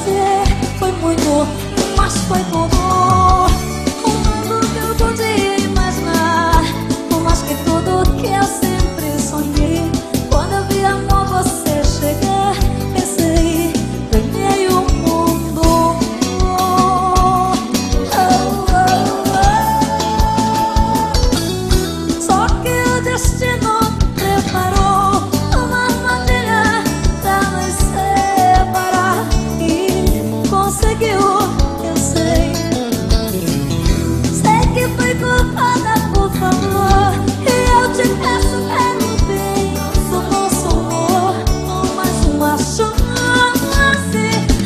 você foi muito, mas foi tudo o mundo que eu podia imaginar. Por mais que tudo que eu sempre sonhei, quando eu vi amor você chegar, pensei, ganhei o mundo. Só que o destino preparou uma armadilha pra nos separar e conseguiu, eu sei. Sei que foi culpada, por favor, e eu te peço pelo bem do nosso amor, mais uma chance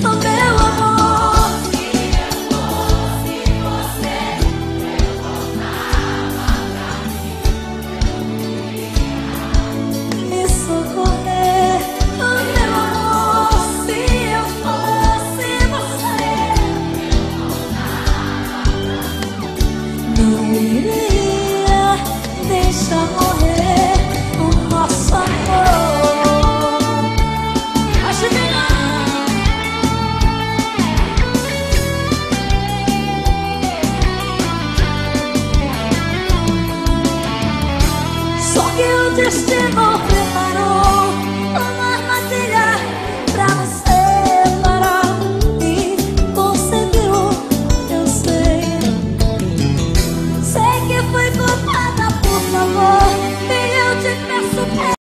no meu amor. Se você me socorrer, meu amor, se eu fosse você, não iria deixar morrer o nosso amor. Adivinha? Só que o destino preparou uma armadilha pra nos separar e conseguiu, eu sei. Sei que fui culpada, por favor, e eu te peço perdão.